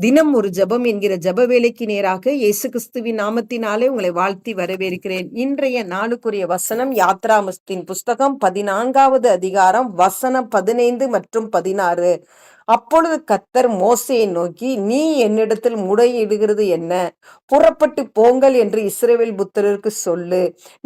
தினம் ஒரு ஜெபம் என்கிற ஜெப வேலைக்கு நேராக இயேசு கிறிஸ்துவின் நாமத்தினாலே உங்களை வாழ்த்தி வரவேற்கிறேன். இன்றைய நாளுக்குரிய வசனம் யாத்ராமத்தின் புஸ்தகம் 14வது அதிகாரம் வசனம் 15 மற்றும் 16. அப்பொழுது கர்த்தர் மோசேயை நோக்கி, நீ என்னிடத்தில் முறையிடுகிறது என்ன? புறப்பட்டு போங்கள் என்று இஸ்ரவேல் புத்திரருக்கு சொல்லு.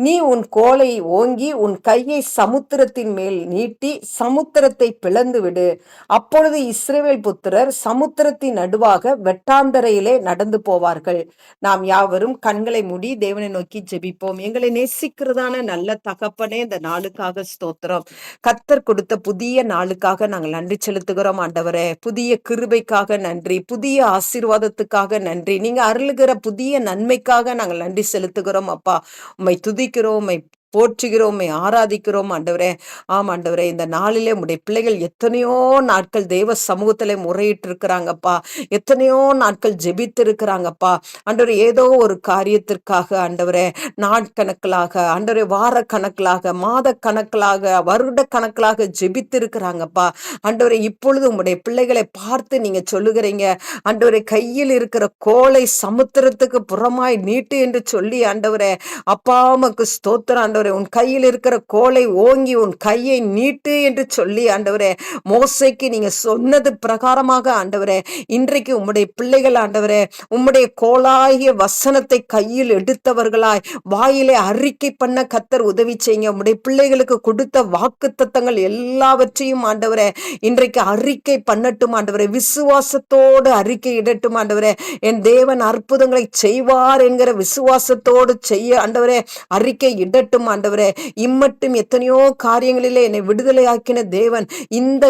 நீ உன் கோலை ஓங்கி உன் கையை சமுத்திரத்தின் மேல் நீட்டி சமுத்திரத்தை பிளந்து விடு. அப்பொழுது இஸ்ரவேல் புத்திரர் சமுத்திரத்தின் நடுவாக வெட்டாந்தரையிலே நடந்து போவார்கள். நாம் யாவரும் கண்களை மூடி தேவனை நோக்கி ஜெபிப்போம். எங்களை நேசிக்கிறதான நல்ல தகப்பனே, இந்த நாளுக்காக ஸ்தோத்திரம். கர்த்தர் கொடுத்த புதிய நாளுக்காக நாங்கள் நன்றி செலுத்துகிறோம் ஆண்டவரே. புதிய கிருபைக்காக நன்றி, புதிய ஆசீர்வாதத்துக்காக நன்றி, நீங்க அருளுகிற புதிய நன்மைக்காக நாங்கள் நன்றி செலுத்துகிறோம் அப்பா. உம்மை துதிக்கிறோம், உம்மை போற்றுகிறோம், உம்மை ஆராதிக்கிறோம் ஆண்டவரே. ஆம் ஆண்டவரே, இந்த நாளிலே உம்முடைய பிள்ளைகள் எத்தனையோ நாட்கள் தேவ சமூகத்திலே முறையிட்டு இருக்கிறாங்கப்பா. எத்தனையோ நாட்கள் ஜெபித்து இருக்கிறாங்கப்பா ஆண்டவரே. ஏதோ ஒரு காரியத்திற்காக ஆண்டவரே நாட்கணக்கிலாக, ஆண்டவரே வார கணக்கிலாக, மாத கணக்கிலாக, வருட கணக்கிலாக ஜெபித்து இருக்கிறாங்கப்பா ஆண்டவரே. இப்பொழுது உம்முடைய பிள்ளைகளை பார்த்து நீங்க சொல்லுகிறீங்க ஆண்டவரே, கையில் இருக்கிற கோலை சமுத்திரத்துக்கு புறமாய் நீட்டு என்று சொல்லி ஆண்டவரே. அப்பா உமக்கு ஸ்தோத்திரம் ஆண்டவரே. உன் கையில் இருக்கிற கோலை ஓங்கி உன் கையை நீட்டு என்று சொல்லி ஆண்டவரே மோசேக்கு நீங்க சொன்னது பிரகாரமாக ஆண்டவரே, இன்றைக்கு உம்முடைய பிள்ளைகள் ஆண்டவரே உம்முடைய கோலாகிய வசனத்தை கையில் எடுத்தவர்களாய் வாயிலே அறிக்கை பண்ண கர்த்தர் உதவி செய்யுங்க. உம்முடைய பிள்ளைகளுக்கு கொடுத்த வாக்கு தத்தங்கள் எல்லாவற்றையும் ஆண்டவரே இன்றைக்கு அறிக்கை பண்ணட்டும் ஆண்டவரே. விசுவாசத்தோடு அறிக்கை இடட்டும் ஆண்டவரே. என் தேவன் அற்புதங்களை செய்வார் என்கிற விசுவாசத்தோடு செய்ய ஆண்டவரே அறிக்கை இடட்டும் ஆண்டவரே. இம்மட்டும் எத்தனையோ காரியங்களிலே என்னை விடுதலையாக்கின தேவன் இந்த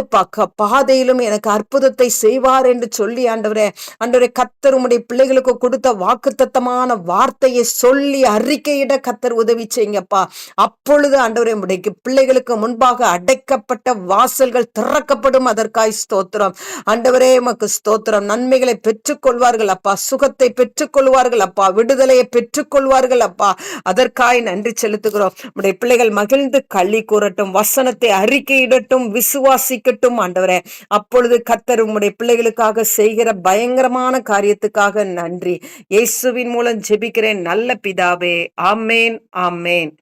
பாதையிலும் எனக்கு அற்புதத்தை செய்வார் என்று சொல்லி ஆண்டவரே ஆண்டவரே கர்த்தர் உம்முடைய பிள்ளைகளுக்கு கொடுத்த வாக்குத்தத்தமான வார்த்தையை சொல்லி அறிக்கையிட கர்த்தர் உதவி செய்யுங்கப்பா. அப்பொழுது ஆண்டவரே உம்முடைய பிள்ளைகளுக்கு முன்பாக அடைக்கப்பட்ட வாசல்கள் திறக்கப்படும். அதற்காய் ஸ்தோத்திரம் ஆண்டவரே. உமக்கு ஸ்தோத்திரம். நன்மைகளை பெற்றுக்கொள்வார்கள் அப்பா, சுகத்தை பெற்றுக்கொள்வார்கள் அப்பா, விடுதலையை பெற்றுக்கொள்வார்கள் அப்பா. அதற்காய் நன்றி செலுத்துகிறோம். உம்முடைய பிள்ளைகள் மகிழ்ந்து களி கூறட்டும், வசனத்தை அறிக்கையிடட்டும், விசுவாசிக்கட்டும் ஆண்டவரே. அப்பொழுது கர்த்தர் உம்முடைய பிள்ளைகளுக்காக செய்கிற பயங்கரமான காரியத்துக்காக நன்றி. இயேசுவின் மூலம் ஜெபிக்கிறேன் நல்ல பிதாவே. ஆமேன், ஆமேன்.